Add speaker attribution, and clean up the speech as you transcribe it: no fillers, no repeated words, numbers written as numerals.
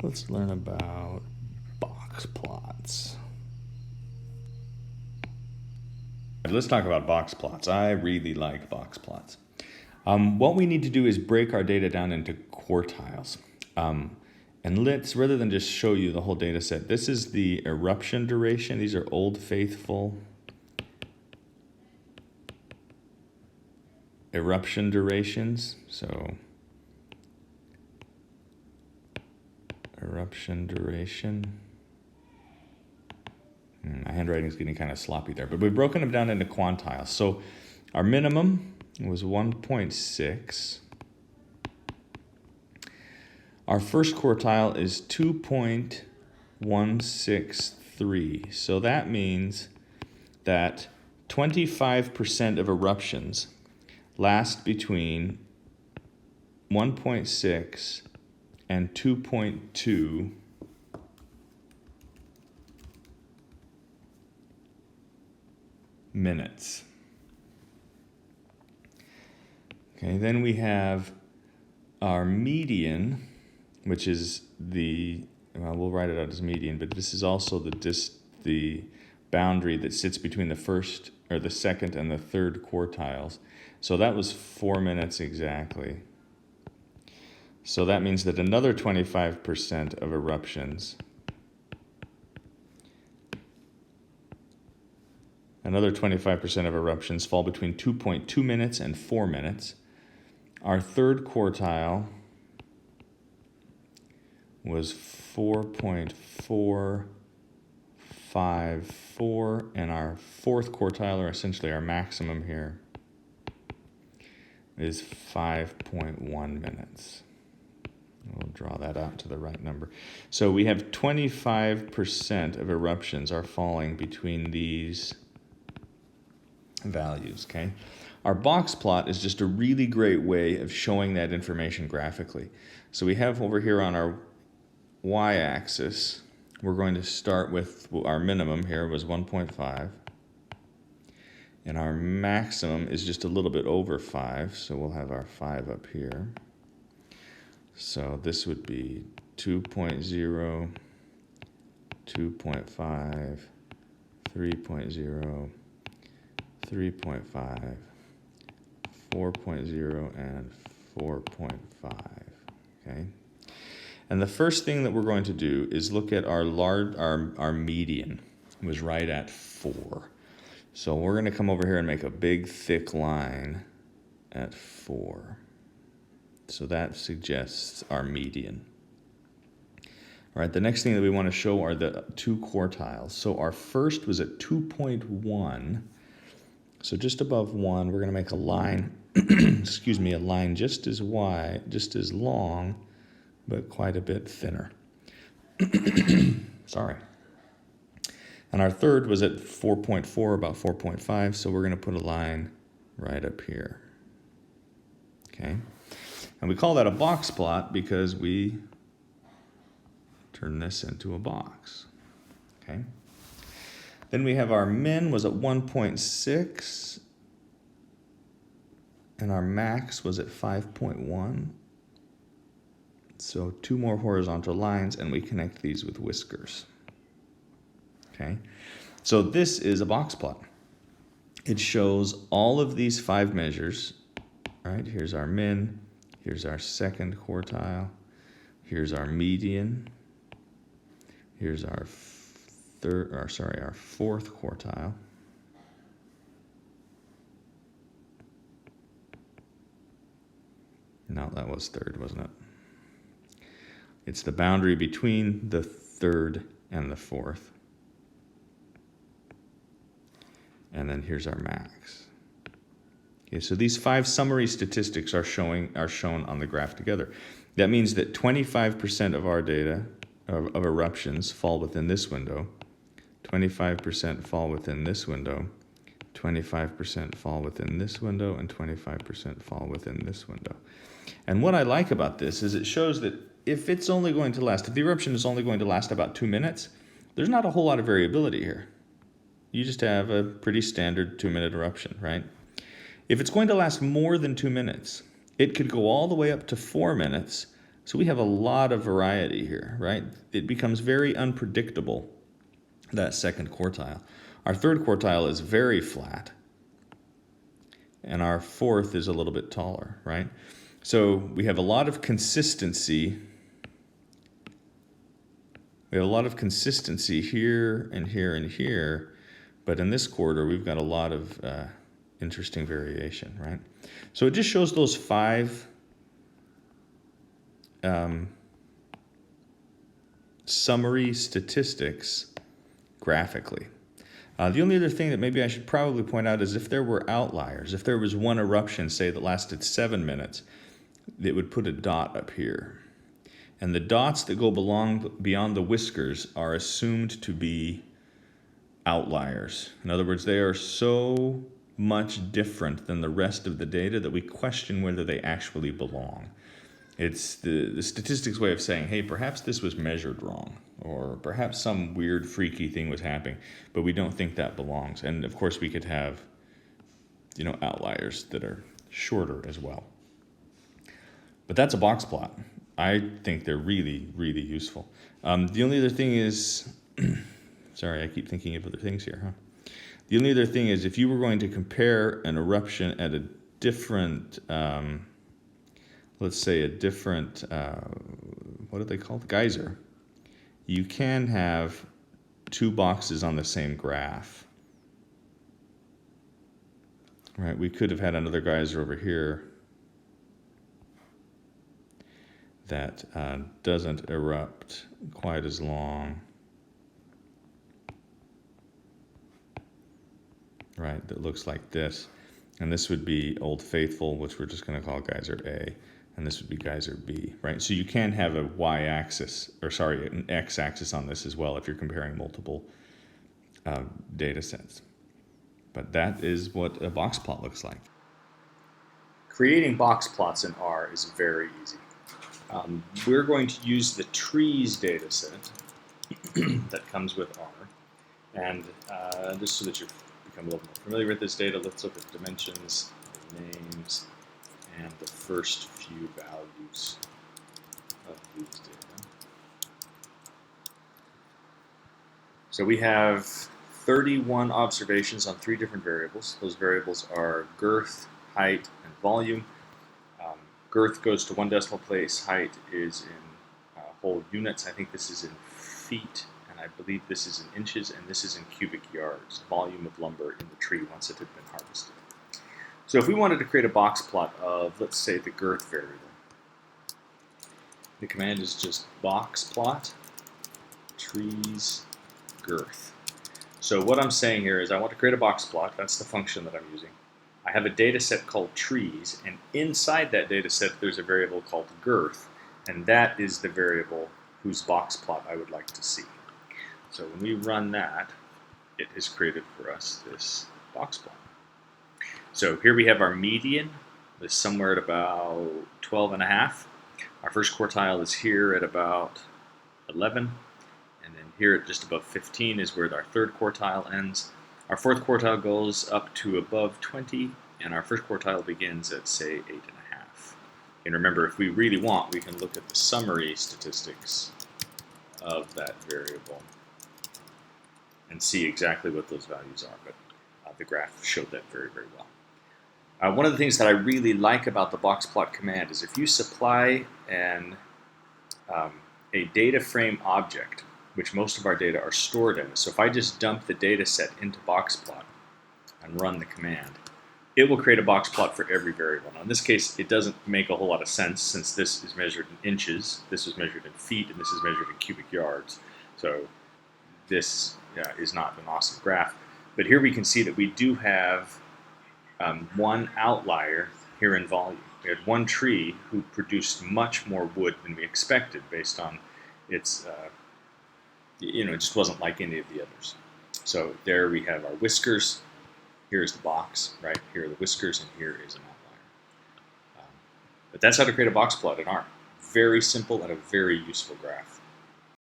Speaker 1: Let's learn about box plots. Let's talk about box plots. I really like box plots. What we need to do is break our data down into quartiles. And let's, rather than just show you the whole data set, this is the eruption duration. These are Old Faithful eruption durations. So eruption duration. My handwriting is getting kind of sloppy there, but we've broken them down into quantiles. So our minimum was 1.6. Our first quartile is 2.163. So that means that 25% of eruptions last between 1.6 and 2.2 minutes. Okay, then we have our median, which is we'll write it out as median, but this is also the boundary that sits between the first or the second and the third quartiles. So that was 4 minutes exactly. So that means that another 25% of eruptions, fall between 2.2 minutes and 4 minutes. Our third quartile was 4.454, and our fourth quartile, or essentially our maximum here, is 5.1 minutes. We'll draw that out to the right number. So we have 25% of eruptions are falling between these values, okay? Our box plot is just a really great way of showing that information graphically. So we have over here on our y-axis, we're going to start with our minimum here was 1.5. And our maximum is just a little bit over 5, so we'll have our 5 up here. So this would be 2.0, 2.5, 3.0, 3.5, 4.0, and 4.5, okay? And the first thing that we're going to do is look at our median. It was right at 4. So we're going to come over here and make a big thick line at 4. So that suggests our median. All right, the next thing that we want to show are the two quartiles. So our first was at 2.1. So just above 1, we're going to make a line, excuse me, a line just as wide, just as long, but quite a bit thinner. Sorry. And our third was at 4.4, about 4.5, so we're going to put a line right up here. Okay? And we call that a box plot because we turn this into a box. Okay? Then we have our min was at 1.6, and our max was at 5.1. So 2 more horizontal lines, and we connect these with whiskers. Okay, so this is a box plot. It shows all of these 5 measures. All right, here's our min, here's our second quartile, here's our median, here's our fourth quartile. No, that was third, wasn't it? It's the boundary between the third and the fourth. And then here's our max. Okay, so these 5 summary statistics are shown on the graph together. That means that 25% of our data of eruptions fall within this window, 25% fall within this window, 25% fall within this window, and 25% fall within this window. And what I like about this is it shows that if the eruption is only going to last about 2 minutes, there's not a whole lot of variability here. You just have a pretty standard 2-minute eruption, right? If it's going to last more than 2 minutes, it could go all the way up to 4 minutes, So we have a lot of variety here, right? It becomes very unpredictable, that second quartile. Our third quartile is very flat, and our fourth is a little bit taller, right? So we have a lot of consistency. We have a lot of consistency here and here and here, but in this quarter, we've got a lot of interesting variation, right? So it just shows those 5 summary statistics graphically. The only other thing that maybe I should probably point out is if there were outliers, if there was one eruption, say, that lasted 7 minutes, it would put a dot up here. And the dots that go beyond the whiskers are assumed to be outliers. In other words, they are so much different than the rest of the data that we question whether they actually belong. It's the statistics way of saying, hey, perhaps this was measured wrong, or perhaps some weird, freaky thing was happening, but we don't think that belongs. And of course, we could have, outliers that are shorter as well. But that's a box plot. I think they're really, really useful. The only other thing is, sorry, I keep thinking of other things here, huh? The only other thing is if you were going to compare an eruption at a different, let's say a different, what are they called? Geyser. You can have 2 boxes on the same graph. Right, we could have had another geyser over here that doesn't erupt quite as long. Right, that looks like this. And this would be Old Faithful, which we're just going to call geyser A. And this would be geyser B, right? So you can have a y-axis, an x-axis on this as well if you're comparing multiple data sets. But that is what a box plot looks like. Creating box plots in R is very easy. We're going to use the trees data set that comes with R. And just so that you become a little more familiar with this data, let's look at dimensions, names, and the first few values of these data. So we have 31 observations on 3 different variables. Those variables are girth, height, and volume. Girth goes to 1 decimal place, height is in whole units. I think this is in feet, and I believe this is in inches, and this is in cubic yards, volume of lumber in the tree once it had been harvested. So if we wanted to create a box plot of, let's say, the girth variable, the command is just box plot trees girth. So what I'm saying here is I want to create a box plot. That's the function that I'm using. I have a data set called trees, and inside that data set there's a variable called girth, and that is the variable whose box plot I would like to see. So when we run that, it has created for us this box plot. So here we have our median is somewhere at about 12.5. Our first quartile is here at about 11, and then here at just above 15 is where our third quartile ends. Our fourth quartile goes up to above 20, and our first quartile begins at, say, 8.5. And remember, if we really want, we can look at the summary statistics of that variable and see exactly what those values are, but the graph showed that very, very well. One of the things that I really like about the box plot command is if you supply a data frame object, which most of our data are stored in. So if I just dump the data set into boxplot and run the command, it will create a box plot for every variable. Now in this case, it doesn't make a whole lot of sense since this is measured in inches, this is measured in feet, and this is measured in cubic yards. So this is not an awesome graph. But here we can see that we do have one outlier here in volume. We had one tree who produced much more wood than we expected based on its it just wasn't like any of the others. So there we have our whiskers. Here's the box, right? Here are the whiskers, and here is an outlier. But that's how to create a box plot in R. Very simple and a very useful graph.